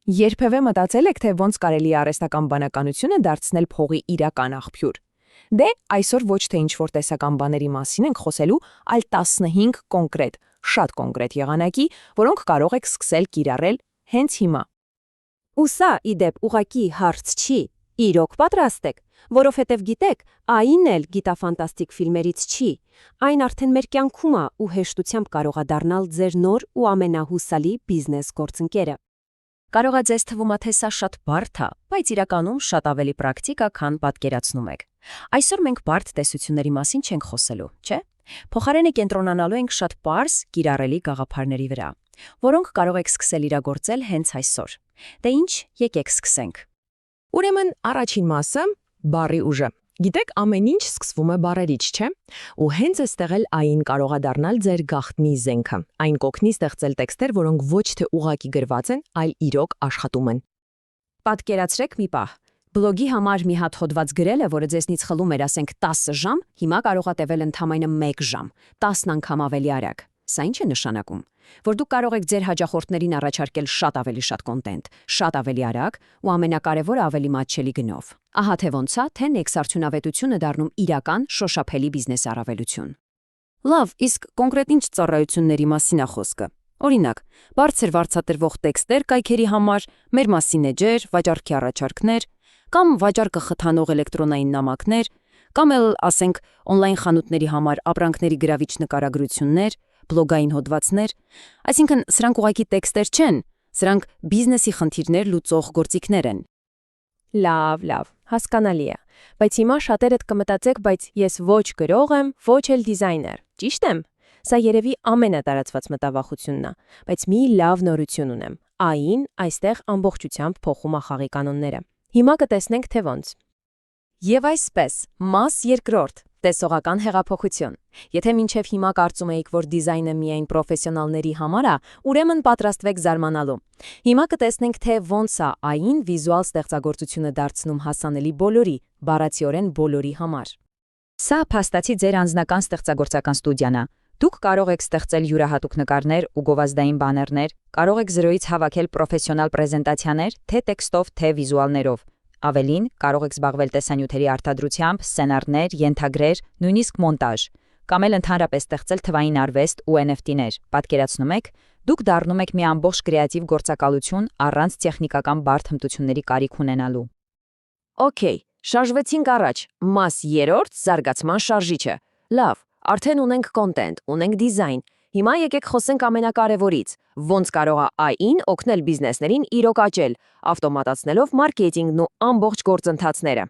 Երբևէ մտածել եք, թե ոնց կարելի է արհեստական բանականությունը դարձնել փողի իրական աղբյուր։ Դե այսօր ոչ թե ինչ-որ տեսական բաների մասին ենք խոսելու, այլ 15 կոնկրետ, շատ կոնկրետ եղանակի, որոնք կարող եք սկսել կիրառել հենց հիմա։ Ու սա, իդեպ, ուղակի հարց չի, իրոք պատրաստ եք, որովհետև գիտեք, այն էլ գիտաֆանտաստիկ ֆիլմերից չի, այն արդեն մեր կյանքում է ու հեշտությամբ կարող է դառնալ ձեր նոր ու ամենահուսալի բիզնես գործընկերը։ Կարող է ձեզ թվում է, թե սա շատ բարդ է, բայց իրականում շատ ավելի պրակտիկ է, քան պատկերացնում եք։ Այսօր մենք բարդ տեսությունների մասին չենք խոսելու, չէ՞։ Փոխարենը կենտրոնանալու ենք շատ պարզ, կիրառելի գաղափարների վրա, որոնք կարող եք սկսել իրագործել հենց այսօր։ Դե ինչ, եկեք սկսենք։ Ուրեմն առաջին մասը՝ բառի ուժը։ Գիտեք, ամեն ինչ սկսվում է բառերից, չէ՞։ Ու հենց այստեղ էլ այն կարող է դառնալ ձեր գաղտնի զենքը։ Այն կօգնի ստեղծել տեքստեր, որոնք ոչ թե ուղղակի գրված են, այլ իրոք աշխատում են։ Պատկերացրեք մի պահ։ Բլոգի համար մի հատ հոդված գրելը, որը ձեզնից խլում էր, ասենք 10 ժամ, հիմա կարող է տևել ընդամենը 1 ժամ, 10 անգամ ավելի արագ։ Սա ինչ է նշանակում։ Որ դուք կարող եք ձեր հաճախորդներին առաջարկել շատ ավելի շատ կոնտենտ, շատ ավելի արագ ու ամենակարևորը ավելի մատչելի գնով։ Ահա թե ոնց է, թե Next արդյունավետությունը դառնում իրական շոշափելի բիզնես առավելություն։ Լավ, իսկ կոնկրետ ինչ ծառայությունների մասին է խոսքը։ Օրինակ, բարձր վարձատրվող տեքստեր կայքերի համար, մեր մասին էջեր, վաճառքի առաջարկներ, կամ վաճառքը խթանող էլեկտրոնային նամակներ, կամ էլ, ասենք, օնլայն խանութների համար ապրանքների գրավիչ նկարագրություններ, բլոգային հոդվածներ, այսինքն սրանք ուղղակի տեքստեր չեն, սրանք բիզնեսի խնդիրներ լուծող գործիքներ են։ Լավ, հասկանալի է։ Բայց հիմա շատերդ կմտածեք, բայց ես ոչ գրող եմ, ոչ էլ դիզայներ։ Ճիշտ եմ։ Սա երևի ամենատարածված մտավախությունն է, բայց մի լավ նորություն ունեմ։ Այն այստեղ ամբողջությամբ փոխում է խաղի կանոնները։ Հիմա կտեսնենք, թե ոնց։ Եվ այսպես, մաս երկրորդ, տեսողական հեղափոխություն։ Եթե մինչև հիմա կարծում էիք, որ դիզայնը միայն պրոֆեսիոնալների համար է, ուրեմն պատրաստվեք զարմանալու։ Հիմա կտեսնենք, թե ոնց է այն վիզուալ ստեղծագործությունը դարձնում հասանելի բոլորի, բառացիորեն բոլորի համար։ Սա փաստացի ձեր անձնական ստեղծագործական ստուդիան է։ Դուք կարող եք ստեղծել յուրահատուկ նկարներ ու գովազդային բաներներ, կարող եք զրոյից հավաքել պրոֆեսիոնալ պրեզենտացիաներ, թե տեքստով, թե վիզուալներով։ Ավելին, կարող եք զբաղվել տեսանյութերի արտադրությամբ, սցենարներ, ենթագրեր, նույնիսկ մոնտաժ, կամ էլ ընդհանրապես ստեղծել թվային արվեստ ու NFT-ներ։ Պատկերացնում եք, դուք դառնում եք մի ամբողջ կրեատիվ գործակալություն առանց տեխնիկական բարդ հմտությունների կարիք ունենալու։ Okay, շարժվեցինք առաջ։ Մաս 3՝ զարգացման շարժիչը։ Լավ, արդեն ունենք կոնտենտ, ունենք դիզայն։ Հիմա եկեք խոսենք ամենակարևորից։ Ոնց կարող է այն օգնել բիզնեսներին իրոք աճել, ավտոմատացնելով մարքեթինգն ու ամբողջ գործընթացները։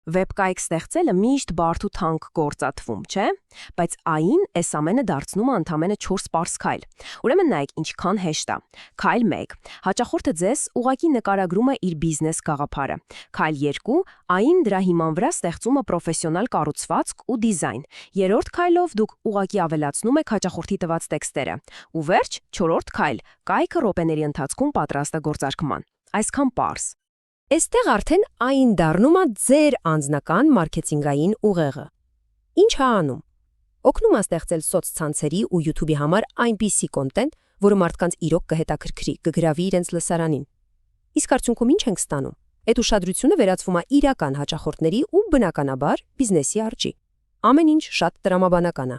Վեբկայք ստեղծելը միշտ բարդ ու թանկ գործ է թվում, չէ՞։ Բայց այն այս ամենը դարձնում է ընդամենը 4 պարզ քայլ։ Ուրեմն նայեք ինչքան հեշտ է։ Քայլ 1. Հաճախորդը ձեզ ուղղակի նկարագրում է իր բիզնես գաղափարը։ Քայլ 2. Այն դրա հիման վրա ստեղծում է պրոֆեսիոնալ կառուցվածք ու դիզայն։ Երրորդ քայլով դուք ուղղակի ավելացնում եք հաճախորդի տված տեքստերը։ Ու վերջ, 4-րդ քայլ. կայքը րոպեների ընթացքում պատրաստ է գործարկման։ Այսքան պարզ։ Այստեղ արդեն այն դառնում է ձեր անձնական մարքեթինգային ուղեղը։ Ինչ է անում։ Օգնում է ստեղծել սոցցանցերի ու YouTube-ի համար այնպիսի կոնտենտ, որը մարդկանց իրոք կհետաքրքրի, կգրավի իրենց լսարանին։ Իսկ արդյունքում ինչ ենք ստանում։ Այդ ուշադրությունը վերածվում է իրական հաճախորդների ու բնականաբար բիզնեսի արջի։ Ամեն ինչ շատ տրամաբանական է։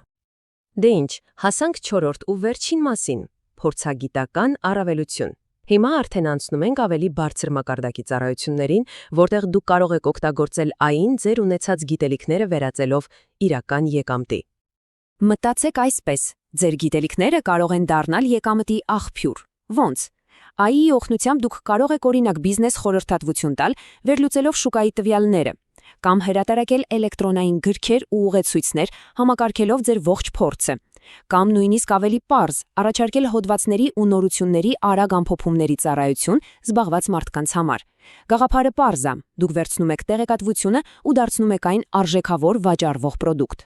Դե ինչ, հասանք 4-րդ ու վերջին մասին՝ փորձագիտական առավելություն։ Հիմա արդեն անցնում ենք ավելի բարձր մակարդակի ծառայություններին, որտեղ դուք կարող եք օգտագործել այն ձեր ունեցած գիտելիքները վերածելով իրական եկամտի։ Մտածեք այսպես. ձեր գիտելիքները կարող են դառնալ եկամտի աղբյուր։ Ոնց։ AI-ի օգնությամբ դուք կարող եք օրինակ բիզնես խորհրդատվություն տալ, վերլուծելով շուկայի տվյալները, կամ հրատարակել էլեկտրոնային գրքեր ու ուղեցույցներ, համակարգելով ձեր ողջ փորձը, կամ նույնիսկ ավելի պարզ, առաջարկել հոդվածների ու նորությունների արագ ամփոփումների ծառայություն զբաղված մարդկանց համար։ Գաղափարը պարզ է, դուք վերցնում եք տեղեկատվությունը ու դարձնում եք այն արժեքավոր վաճառվող պրոդուկտ։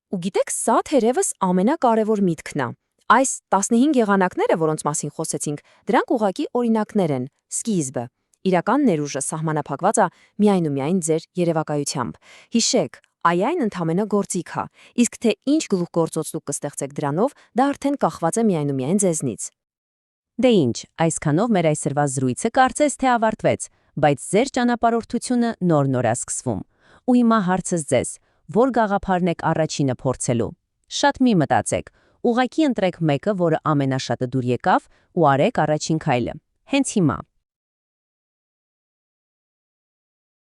Ու գիտեք, սա թերևս ամենակարևոր միտքն է։ Այս 15 եղանակները, որոնց մասին խոսեցինք, դրանք ուղղակի օրինակներ են, սկիզբը։ Իրական ներուժը սահմանափակված է միայն ու միայն ձեր երևակայությամբ։ Հիշեք, այն ընդամենը գործիք է, իսկ թե ինչ գլուխգործոց դուք կստեղծեք դրանով, դա արդեն կախված է միայն ու միայն ձեզնից։ Դե ինչ, այսքանով մեր այսօրվա զրույցը կարծես թե ավարտվեց, բայց ձեր ճանապարհորդությունը նոր-նոր է սկսվում։ Ու հիմա հարցս ձեզ, որ գաղափարն եք առաջինը փորձելու։ Շատ մի մտածեք, ուղղակի ընտրեք մեկը, որը ամենաշատը դուր եկավ, ու արեք առաջին քայլը։ Հենց հիմա։